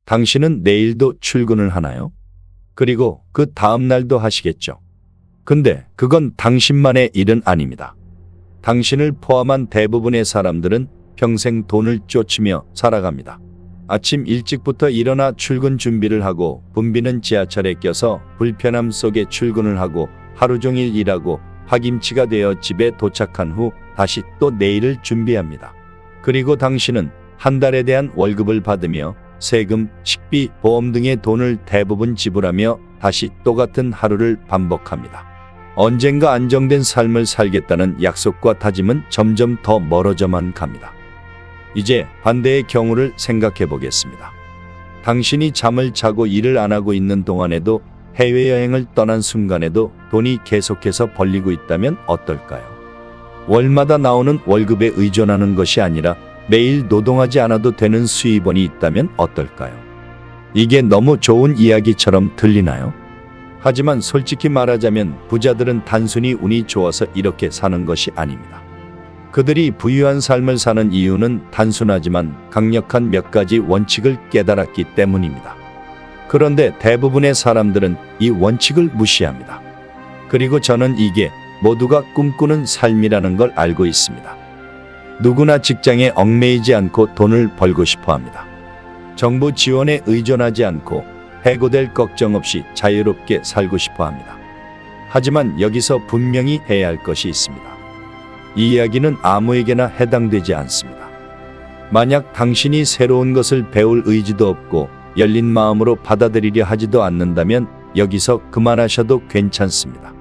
당신은 내일도 출근을 하나요? 그리고 그 다음 날도 하시겠죠. 근데 그건 당신만의 일은 아닙니다. 당신을 포함한 대부분의 사람들은 평생 돈을 쫓으며 살아갑니다. 아침 일찍부터 일어나 출근 준비를 하고 붐비는 지하철에 껴서 불편함 속에 출근을 하고 하루 종일 일하고 파김치가 되어 집에 도착한 후 다시 또 내일을 준비합니다. 그리고 당신은 한 달에 대한 월급을 받으며 세금, 식비, 보험 등의 돈을 대부분 지불하며 다시 똑같은 하루를 반복합니다. 언젠가 안정된 삶을 살겠다는 약속과 다짐은 점점 더 멀어져만 갑니다. 이제 반대의 경우를 생각해 보겠습니다. 당신이 잠을 자고 일을 안 하고 있는 동안에도 해외여행을 떠난 순간에도 돈이 계속해서 벌리고 있다면 어떨까요? 월마다 나오는 월급에 의존하는 것이 아니라 매일 노동하지 않아도 되는 수입원이 있다면 어떨까요? 이게 너무 좋은 이야기처럼 들리나요? 하지만 솔직히 말하자면 부자들은 단순히 운이 좋아서 이렇게 사는 것이 아닙니다. 그들이 부유한 삶을 사는 이유는 단순하지만 강력한 몇 가지 원칙을 깨달았기 때문입니다. 그런데 대부분의 사람들은 이 원칙을 무시합니다. 그리고 저는 이게 모두가 꿈꾸는 삶이라는 걸 알고 있습니다. 누구나 직장에 얽매이지 않고 돈을 벌고 싶어 합니다. 정부 지원에 의존하지 않고 해고될 걱정 없이 자유롭게 살고 싶어 합니다. 하지만 여기서 분명히 해야 할 것이 있습니다. 이 이야기는 아무에게나 해당되지 않습니다. 만약 당신이 새로운 것을 배울 의지도 없고 열린 마음으로 받아들이려 하지도 않는다면 여기서 그만하셔도 괜찮습니다.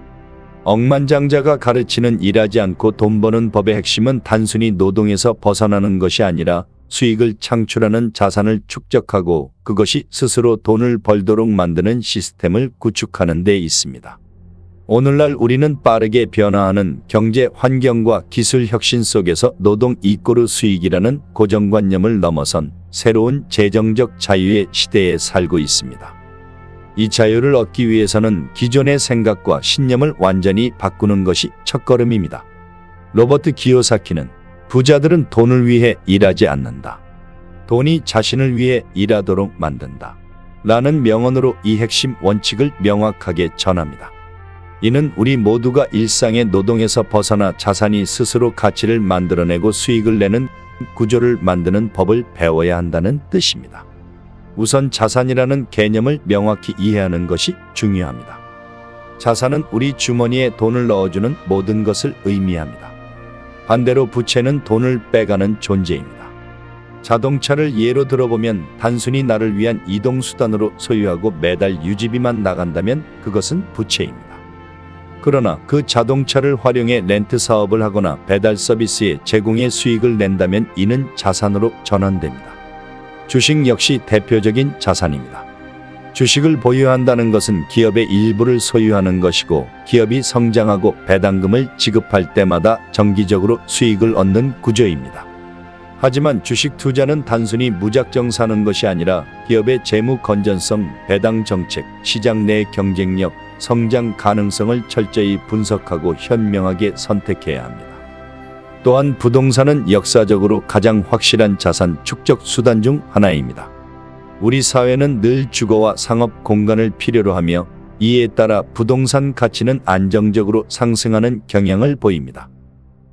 억만장자가 가르치는 일하지 않고 돈 버는 법의 핵심은 단순히 노동에서 벗어나는 것이 아니라 수익을 창출하는 자산을 축적하고 그것이 스스로 돈을 벌도록 만드는 시스템을 구축하는 데 있습니다. 오늘날 우리는 빠르게 변화하는 경제 환경과 기술 혁신 속에서 노동 이꼬르 수익이라는 고정관념을 넘어선 새로운 재정적 자유의 시대에 살고 있습니다. 이 자유를 얻기 위해서는 기존의 생각과 신념을 완전히 바꾸는 것이 첫걸음입니다. 로버트 기요사키는 부자들은 돈을 위해 일하지 않는다. 돈이 자신을 위해 일하도록 만든다. 라는 명언으로 이 핵심 원칙을 명확하게 전합니다. 이는 우리 모두가 일상의 노동에서 벗어나 자산이 스스로 가치를 만들어내고 수익을 내는 구조를 만드는 법을 배워야 한다는 뜻입니다. 우선 자산이라는 개념을 명확히 이해하는 것이 중요합니다. 자산은 우리 주머니에 돈을 넣어주는 모든 것을 의미합니다. 반대로 부채는 돈을 빼가는 존재입니다. 자동차를 예로 들어보면 단순히 나를 위한 이동수단으로 소유하고 매달 유지비만 나간다면 그것은 부채입니다. 그러나 그 자동차를 활용해 렌트 사업을 하거나 배달 서비스의 제공에 수익을 낸다면 이는 자산으로 전환됩니다. 주식 역시 대표적인 자산입니다. 주식을 보유한다는 것은 기업의 일부를 소유하는 것이고 기업이 성장하고 배당금을 지급할 때마다 정기적으로 수익을 얻는 구조입니다. 하지만 주식 투자는 단순히 무작정 사는 것이 아니라 기업의 재무 건전성, 배당 정책, 시장 내 경쟁력, 성장 가능성을 철저히 분석하고 현명하게 선택해야 합니다. 또한 부동산은 역사적으로 가장 확실한 자산 축적 수단 중 하나입니다. 우리 사회는 늘 주거와 상업 공간을 필요로 하며 이에 따라 부동산 가치는 안정적으로 상승하는 경향을 보입니다.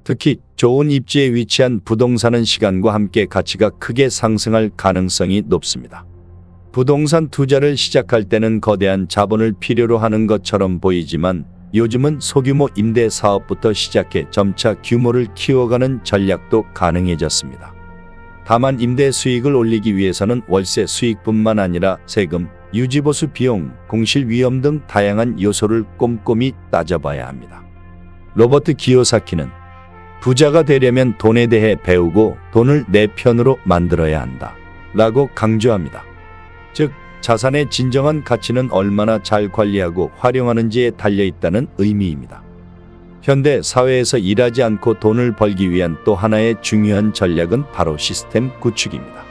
특히 좋은 입지에 위치한 부동산은 시간과 함께 가치가 크게 상승할 가능성이 높습니다. 부동산 투자를 시작할 때는 거대한 자본을 필요로 하는 것처럼 보이지만 요즘은 소규모 임대 사업부터 시작해 점차 규모를 키워가는 전략도 가능해졌습니다. 다만 임대 수익을 올리기 위해서는 월세 수익뿐만 아니라 세금, 유지보수 비용, 공실 위험 등 다양한 요소를 꼼꼼히 따져봐야 합니다. 로버트 기요사키는 부자가 되려면 돈에 대해 배우고 돈을 내 편으로 만들어야 한다 라고 강조합니다. 즉 자산의 진정한 가치는 얼마나 잘 관리하고 활용하는지에 달려있다는 의미입니다. 현대 사회에서 일하지 않고 돈을 벌기 위한 또 하나의 중요한 전략은 바로 시스템 구축입니다.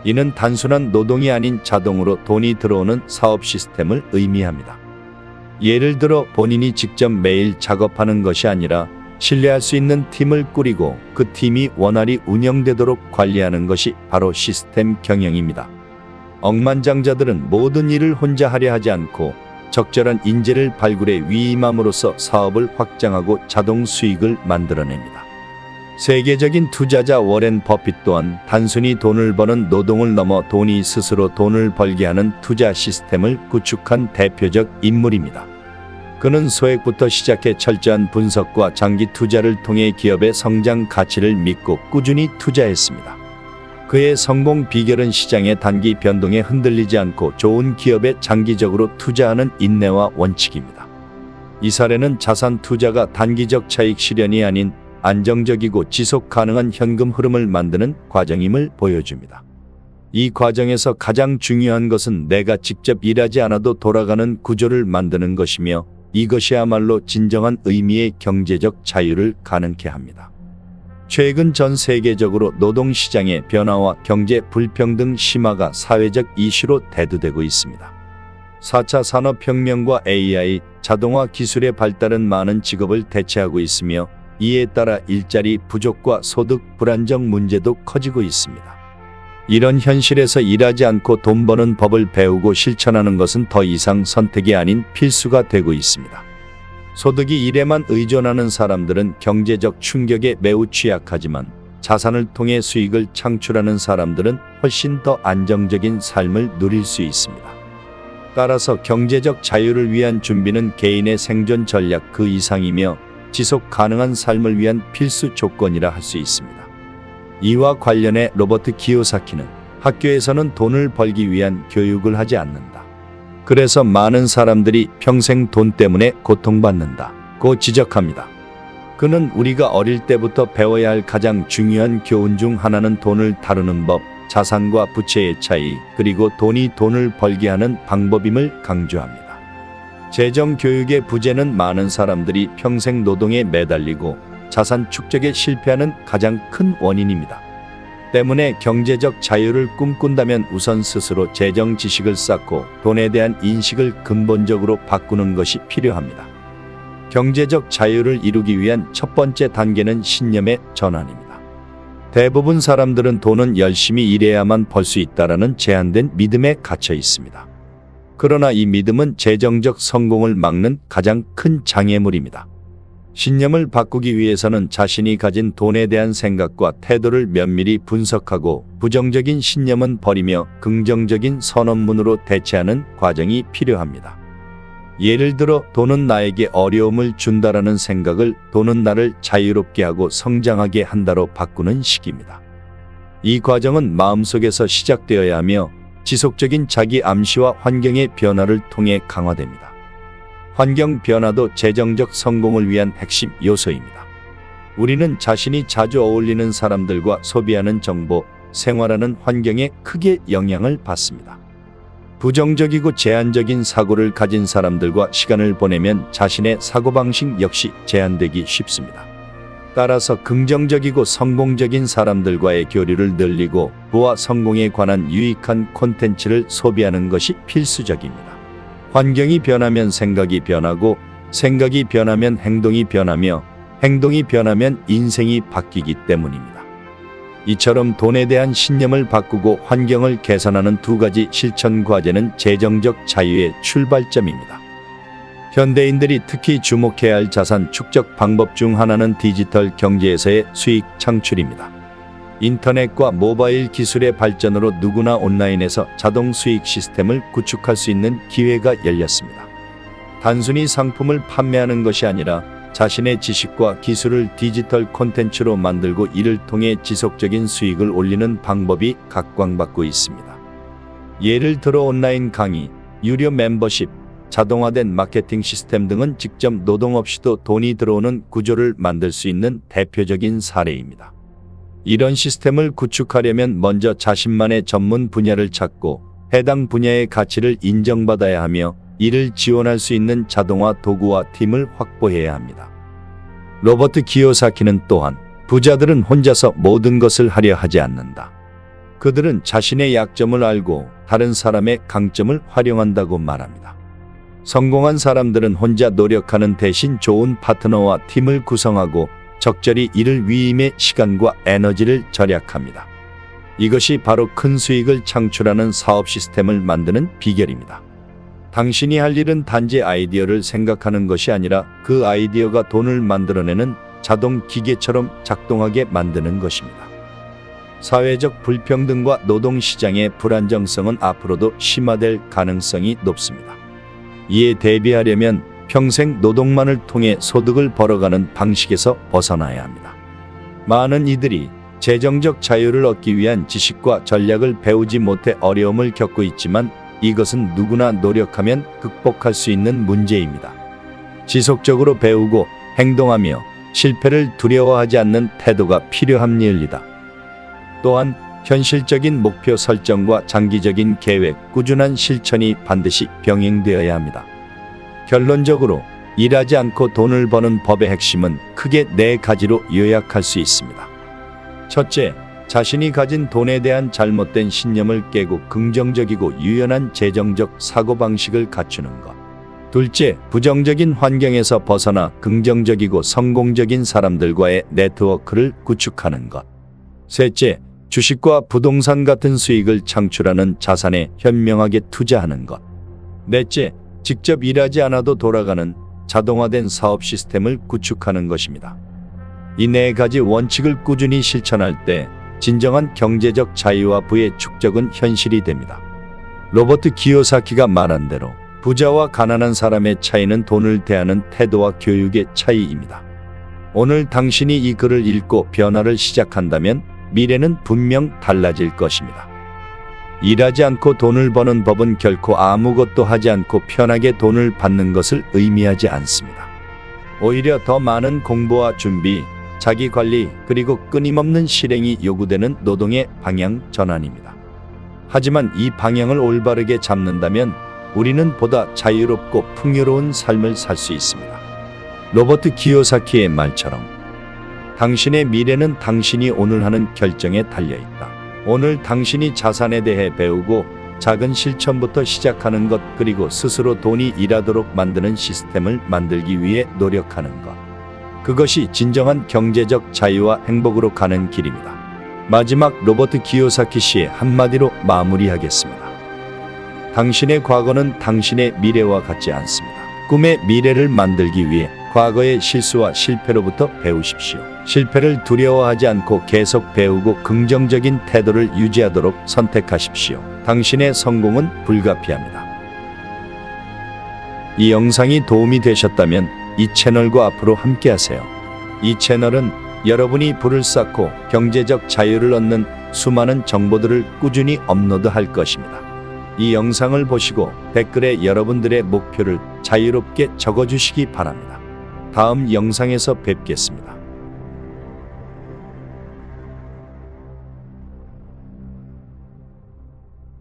이는 단순한 노동이 아닌 자동으로 돈이 들어오는 사업 시스템을 의미합니다. 예를 들어 본인이 직접 매일 작업하는 것이 아니라 신뢰할 수 있는 팀을 꾸리고 그 팀이 원활히 운영되도록 관리하는 것이 바로 시스템 경영입니다. 억만장자들은 모든 일을 혼자 하려 하지 않고 적절한 인재를 발굴해 위임함으로써 사업을 확장하고 자동 수익을 만들어냅니다. 세계적인 투자자 워렌 버핏 또한 단순히 돈을 버는 노동을 넘어 돈이 스스로 돈을 벌게 하는 투자 시스템을 구축한 대표적 인물입니다. 그는 소액부터 시작해 철저한 분석과 장기 투자를 통해 기업의 성장 가치를 믿고 꾸준히 투자했습니다. 그의 성공 비결은 시장의 단기 변동에 흔들리지 않고 좋은 기업에 장기적으로 투자하는 인내와 원칙입니다. 이 사례는 자산 투자가 단기적 차익 실현이 아닌 안정적이고 지속 가능한 현금 흐름을 만드는 과정임을 보여줍니다. 이 과정에서 가장 중요한 것은 내가 직접 일하지 않아도 돌아가는 구조를 만드는 것이며 이것이야말로 진정한 의미의 경제적 자유를 가능케 합니다. 최근 전 세계적으로 노동시장의 변화와 경제 불평등 심화가 사회적 이슈로 대두되고 있습니다. 4차 산업혁명과 AI, 자동화 기술의 발달은 많은 직업을 대체하고 있으며 이에 따라 일자리 부족과 소득 불안정 문제도 커지고 있습니다. 이런 현실에서 일하지 않고 돈 버는 법을 배우고 실천하는 것은 더 이상 선택이 아닌 필수가 되고 있습니다. 소득이 일에만 의존하는 사람들은 경제적 충격에 매우 취약하지만 자산을 통해 수익을 창출하는 사람들은 훨씬 더 안정적인 삶을 누릴 수 있습니다. 따라서 경제적 자유를 위한 준비는 개인의 생존 전략 그 이상이며 지속 가능한 삶을 위한 필수 조건이라 할 수 있습니다. 이와 관련해 로버트 키요사키는 학교에서는 돈을 벌기 위한 교육을 하지 않는다. 그래서 많은 사람들이 평생 돈 때문에 고통받는다고 지적합니다. 그는 우리가 어릴 때부터 배워야 할 가장 중요한 교훈 중 하나는 돈을 다루는 법, 자산과 부채의 차이, 그리고 돈이 돈을 벌게 하는 방법임을 강조합니다. 재정 교육의 부재는 많은 사람들이 평생 노동에 매달리고 자산 축적에 실패하는 가장 큰 원인입니다. 때문에 경제적 자유를 꿈꾼다면 우선 스스로 재정 지식을 쌓고 돈에 대한 인식을 근본적으로 바꾸는 것이 필요합니다. 경제적 자유를 이루기 위한 첫 번째 단계는 신념의 전환입니다. 대부분 사람들은 돈은 열심히 일해야만 벌 수 있다라는 제한된 믿음에 갇혀 있습니다. 그러나 이 믿음은 재정적 성공을 막는 가장 큰 장애물입니다. 신념을 바꾸기 위해서는 자신이 가진 돈에 대한 생각과 태도를 면밀히 분석하고 부정적인 신념은 버리며 긍정적인 선언문으로 대체하는 과정이 필요합니다. 예를 들어 돈은 나에게 어려움을 준다라는 생각을 돈은 나를 자유롭게 하고 성장하게 한다로 바꾸는 식입니다. 이 과정은 마음속에서 시작되어야 하며 지속적인 자기 암시와 환경의 변화를 통해 강화됩니다. 환경 변화도 재정적 성공을 위한 핵심 요소입니다. 우리는 자신이 자주 어울리는 사람들과 소비하는 정보, 생활하는 환경에 크게 영향을 받습니다. 부정적이고 제한적인 사고를 가진 사람들과 시간을 보내면 자신의 사고방식 역시 제한되기 쉽습니다. 따라서 긍정적이고 성공적인 사람들과의 교류를 늘리고 부와 성공에 관한 유익한 콘텐츠를 소비하는 것이 필수적입니다. 환경이 변하면 생각이 변하고 생각이 변하면 행동이 변하며 행동이 변하면 인생이 바뀌기 때문입니다. 이처럼 돈에 대한 신념을 바꾸고 환경을 개선하는 두 가지 실천 과제는 재정적 자유의 출발점입니다. 현대인들이 특히 주목해야 할 자산 축적 방법 중 하나는 디지털 경제에서의 수익 창출입니다. 인터넷과 모바일 기술의 발전으로 누구나 온라인에서 자동 수익 시스템을 구축할 수 있는 기회가 열렸습니다. 단순히 상품을 판매하는 것이 아니라 자신의 지식과 기술을 디지털 콘텐츠로 만들고 이를 통해 지속적인 수익을 올리는 방법이 각광받고 있습니다. 예를 들어 온라인 강의, 유료 멤버십, 자동화된 마케팅 시스템 등은 직접 노동 없이도 돈이 들어오는 구조를 만들 수 있는 대표적인 사례입니다. 이런 시스템을 구축하려면 먼저 자신만의 전문 분야를 찾고 해당 분야의 가치를 인정받아야 하며 이를 지원할 수 있는 자동화 도구와 팀을 확보해야 합니다. 로버트 키요사키는 또한 부자들은 혼자서 모든 것을 하려 하지 않는다. 그들은 자신의 약점을 알고 다른 사람의 강점을 활용한다고 말합니다. 성공한 사람들은 혼자 노력하는 대신 좋은 파트너와 팀을 구성하고 적절히 이를 위임해 시간과 에너지를 절약합니다. 이것이 바로 큰 수익을 창출하는 사업 시스템을 만드는 비결입니다. 당신이 할 일은 단지 아이디어를 생각하는 것이 아니라 그 아이디어가 돈을 만들어내는 자동 기계처럼 작동하게 만드는 것입니다. 사회적 불평등과 노동시장의 불안정성은 앞으로도 심화될 가능성이 높습니다. 이에 대비하려면 평생 노동만을 통해 소득을 벌어가는 방식에서 벗어나야 합니다. 많은 이들이 재정적 자유를 얻기 위한 지식과 전략을 배우지 못해 어려움을 겪고 있지만 이것은 누구나 노력하면 극복할 수 있는 문제입니다. 지속적으로 배우고 행동하며 실패를 두려워하지 않는 태도가 필요합니다. 또한 현실적인 목표 설정과 장기적인 계획, 꾸준한 실천이 반드시 병행되어야 합니다. 결론적으로 일하지 않고 돈을 버는 법의 핵심은 크게 4가지로 요약할 수 있습니다. 첫째, 자신이 가진 돈에 대한 잘못된 신념을 깨고 긍정적이고 유연한 재정적 사고방식을 갖추는 것. 둘째, 부정적인 환경에서 벗어나 긍정적이고 성공적인 사람들과의 네트워크를 구축하는 것. 셋째, 주식과 부동산 같은 수익을 창출하는 자산에 현명하게 투자하는 것. 넷째, 직접 일하지 않아도 돌아가는 자동화된 사업 시스템을 구축하는 것입니다. 이 4가지 원칙을 꾸준히 실천할 때 진정한 경제적 자유와 부의 축적은 현실이 됩니다. 로버트 기요사키가 말한 대로 부자와 가난한 사람의 차이는 돈을 대하는 태도와 교육의 차이입니다. 오늘 당신이 이 글을 읽고 변화를 시작한다면 미래는 분명 달라질 것입니다. 일하지 않고 돈을 버는 법은 결코 아무것도 하지 않고 편하게 돈을 받는 것을 의미하지 않습니다. 오히려 더 많은 공부와 준비, 자기 관리, 그리고 끊임없는 실행이 요구되는 노동의 방향 전환입니다. 하지만 이 방향을 올바르게 잡는다면 우리는 보다 자유롭고 풍요로운 삶을 살 수 있습니다. 로버트 기요사키의 말처럼 당신의 미래는 당신이 오늘 하는 결정에 달려있다. 오늘 당신이 자산에 대해 배우고 작은 실천부터 시작하는 것, 그리고 스스로 돈이 일하도록 만드는 시스템을 만들기 위해 노력하는 것. 그것이 진정한 경제적 자유와 행복으로 가는 길입니다. 마지막 로버트 기요사키 씨의 한마디로 마무리하겠습니다. 당신의 과거는 당신의 미래와 같지 않습니다. 꿈의 미래를 만들기 위해 과거의 실수와 실패로부터 배우십시오. 실패를 두려워하지 않고 계속 배우고 긍정적인 태도를 유지하도록 선택하십시오. 당신의 성공은 불가피합니다. 이 영상이 도움이 되셨다면 이 채널과 앞으로 함께하세요. 이 채널은 여러분이 부를 쌓고 경제적 자유를 얻는 수많은 정보들을 꾸준히 업로드할 것입니다. 이 영상을 보시고 댓글에 여러분들의 목표를 자유롭게 적어주시기 바랍니다. 다음 영상에서 뵙겠습니다.